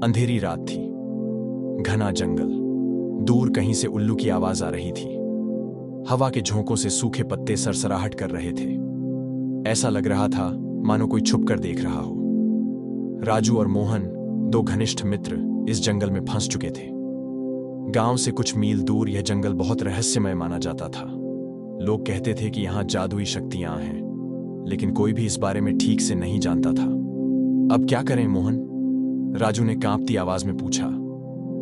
अंधेरी रात थी। घना जंगल। दूर कहीं से उल्लू की आवाज आ रही थी। हवा के झोंकों से सूखे पत्ते सरसराहट कर रहे थे। ऐसा लग रहा था मानो कोई छुप कर देख रहा हो। राजू और मोहन, दो घनिष्ठ मित्र, इस जंगल में फंस चुके थे। गांव से कुछ मील दूर यह जंगल बहुत रहस्यमय माना जाता था। लोग कहते थे कि यहां जादुई शक्तियां हैं, लेकिन कोई भी इस बारे में ठीक से नहीं जानता था। अब क्या करें मोहन? राजू ने कांपती आवाज में पूछा।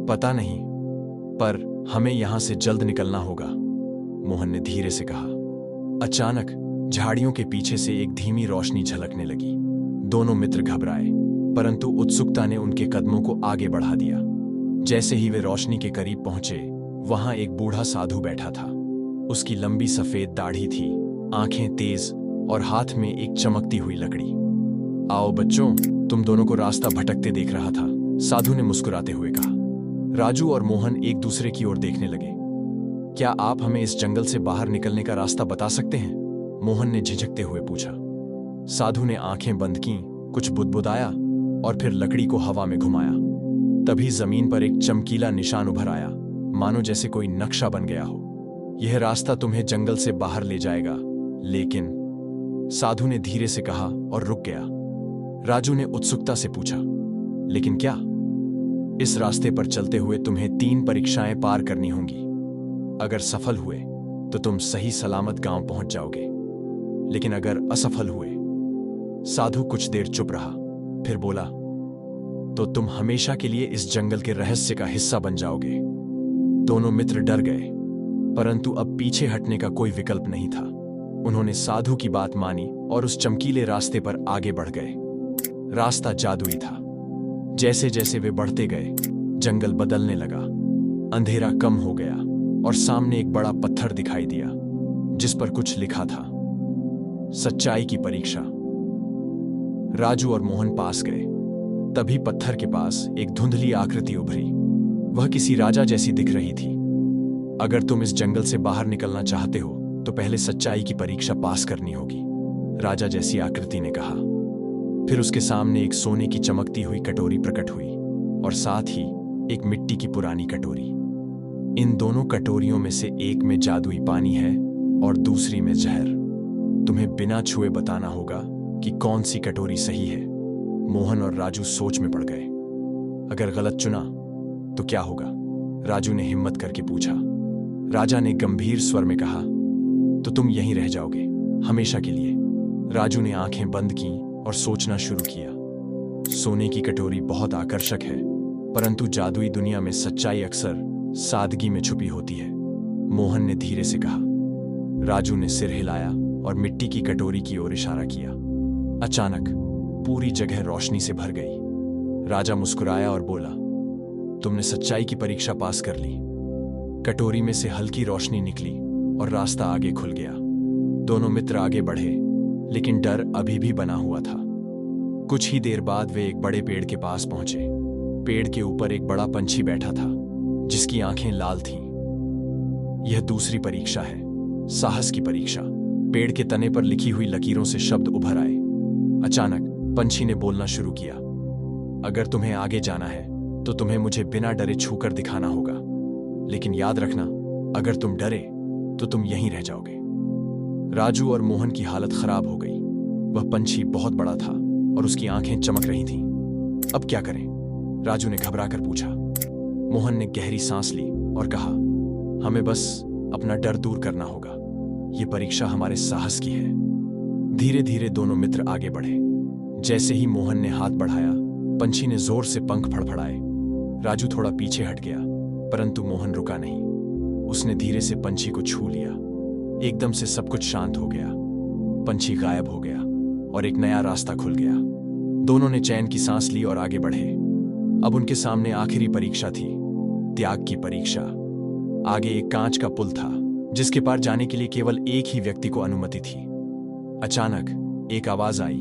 पता नहीं, पर हमें यहां से जल्द निकलना होगा, मोहन ने धीरे से कहा। अचानक झाड़ियों के पीछे से एक धीमी रोशनी झलकने लगी। दोनों मित्र घबराए, परंतु उत्सुकता ने उनके कदमों को आगे बढ़ा दिया। जैसे ही वे रोशनी के करीब पहुंचे, वहां एक बूढ़ा साधु बैठा था। उसकी लंबी सफेद दाढ़ी थी, आंखें तेज और हाथ में एक चमकती हुई लकड़ी। आओ बच्चों, तुम दोनों को रास्ता भटकते देख रहा था, साधु ने मुस्कुराते हुए कहा। राजू और मोहन एक दूसरे की ओर देखने लगे। क्या आप हमें इस जंगल से बाहर निकलने का रास्ता बता सकते हैं? मोहन ने झिझकते हुए पूछा। साधु ने आंखें बंद कीं, कुछ बुदबुदाया और फिर लकड़ी को हवा में घुमाया। तभी जमीन पर एक चमकीला निशान उभर आया, मानो जैसे कोई नक्शा बन गया हो। यह रास्ता तुम्हें जंगल से बाहर ले जाएगा, लेकिन, साधु ने धीरे से कहा और रुक गया। राजू ने उत्सुकता से पूछा, लेकिन क्या? इस रास्ते पर चलते हुए तुम्हें 3 परीक्षाएं पार करनी होंगी। अगर सफल हुए तो तुम सही सलामत गांव पहुंच जाओगे, लेकिन अगर असफल हुए। साधु कुछ देर चुप रहा, फिर बोला, तो तुम हमेशा के लिए इस जंगल के रहस्य का हिस्सा बन जाओगे। दोनों मित्र डर गए, परंतु अब पीछे हटने का कोई विकल्प नहीं था। उन्होंने साधु की बात मानी और उस चमकीले रास्ते पर आगे बढ़ गए। रास्ता जादुई था। जैसे जैसे वे बढ़ते गए, जंगल बदलने लगा। अंधेरा कम हो गया और सामने एक बड़ा पत्थर दिखाई दिया, जिस पर कुछ लिखा था, सच्चाई की परीक्षा। राजू और मोहन पास गए। तभी पत्थर के पास एक धुंधली आकृति उभरी। वह किसी राजा जैसी दिख रही थी। अगर तुम इस जंगल से बाहर निकलना चाहते हो तो पहले सच्चाई की परीक्षा पास करनी होगी, राजा जैसी आकृति ने कहा। फिर उसके सामने एक सोने की चमकती हुई कटोरी प्रकट हुई और साथ ही एक मिट्टी की पुरानी कटोरी। इन दोनों कटोरियों में से एक में जादुई पानी है और दूसरी में जहर। तुम्हें बिना छुए बताना होगा कि कौन सी कटोरी सही है। मोहन और राजू सोच में पड़ गए। अगर गलत चुना तो क्या होगा? राजू ने हिम्मत करके पूछा। राजा ने गंभीर स्वर में कहा, तो तुम यहीं रह जाओगे, हमेशा के लिए। राजू ने आंखें बंद कीं और सोचना शुरू किया। सोने की कटोरी बहुत आकर्षक है, परंतु जादुई दुनिया में सच्चाई अक्सर सादगी में छुपी होती है, मोहन ने धीरे से कहा। राजू ने सिर हिलाया और मिट्टी की कटोरी की ओर इशारा किया। अचानक पूरी जगह रोशनी से भर गई। राजा मुस्कुराया और बोला, तुमने सच्चाई की परीक्षा पास कर ली। कटोरी में से हल्की रोशनी निकली और रास्ता आगे खुल गया। दोनों मित्र आगे बढ़े, लेकिन डर अभी भी बना हुआ था। कुछ ही देर बाद वे एक बड़े पेड़ के पास पहुंचे। पेड़ के ऊपर एक बड़ा पंछी बैठा था, जिसकी आंखें लाल थीं। यह दूसरी परीक्षा है, साहस की परीक्षा। पेड़ के तने पर लिखी हुई लकीरों से शब्द उभर आए। अचानक पंछी ने बोलना शुरू किया, अगर तुम्हें आगे जाना है तो तुम्हें मुझे बिना डरे छूकर दिखाना होगा, लेकिन याद रखना, अगर तुम डरे तो तुम यहीं रह जाओगे। राजू और मोहन की हालत खराब हो गई। वह पंछी बहुत बड़ा था और उसकी आंखें चमक रही थीं। अब क्या करें? राजू ने घबराकर पूछा। मोहन ने गहरी सांस ली और कहा, हमें बस अपना डर दूर करना होगा। यह परीक्षा हमारे साहस की है। धीरे धीरे दोनों मित्र आगे बढ़े। जैसे ही मोहन ने हाथ बढ़ाया, पंछी ने जोर से पंख फड़फड़ाए। राजू थोड़ा पीछे हट गया, परंतु मोहन रुका नहीं। उसने धीरे से पंछी को छू लिया। एकदम से सब कुछ शांत हो गया। पंछी गायब हो गया और एक नया रास्ता खुल गया। दोनों ने चैन की सांस ली और आगे बढ़े। अब उनके सामने आखिरी परीक्षा थी, त्याग की परीक्षा। आगे एक कांच का पुल था, जिसके पार जाने के लिए केवल एक ही व्यक्ति को अनुमति थी। अचानक एक आवाज आई,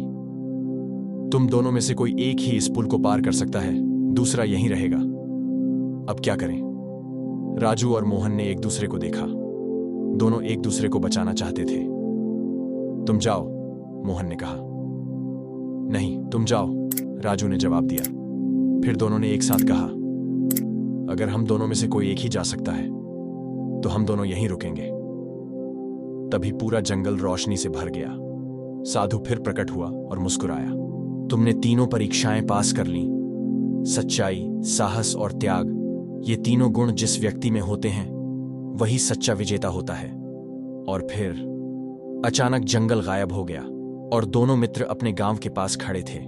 तुम दोनों में से कोई एक ही इस पुल को पार कर सकता है, दूसरा यहीं रहेगा। अब क्या करें? राजू और मोहन ने एक दूसरे को देखा। दोनों एक दूसरे को बचाना चाहते थे। तुम जाओ, मोहन ने कहा। नहीं, तुम जाओ, राजू ने जवाब दिया। फिर दोनों ने एक साथ कहा, अगर हम दोनों में से कोई एक ही जा सकता है तो हम दोनों यहीं रुकेंगे। तभी पूरा जंगल रोशनी से भर गया। साधु फिर प्रकट हुआ और मुस्कुराया। तुमने तीनों परीक्षाएं पास कर लीं। सच्चाई, साहस और त्याग, ये तीनों गुण जिस व्यक्ति में होते हैं वही सच्चा विजेता होता है। और फिर अचानक जंगल गायब हो गया और दोनों मित्र अपने गांव के पास खड़े थे।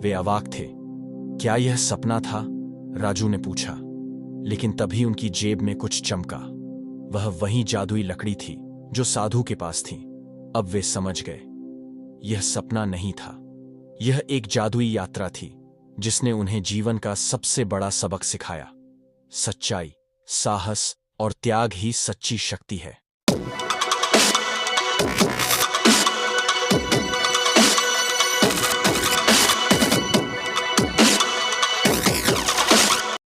वे अवाक थे। क्या यह सपना था? राजू ने पूछा। लेकिन तभी उनकी जेब में कुछ चमका। वह वही जादुई लकड़ी थी जो साधु के पास थी। अब वे समझ गए, यह सपना नहीं था, यह एक जादुई यात्रा थी जिसने उन्हें जीवन का सबसे बड़ा सबक सिखाया। सच्चाई, साहस और त्याग ही सच्ची शक्ति है।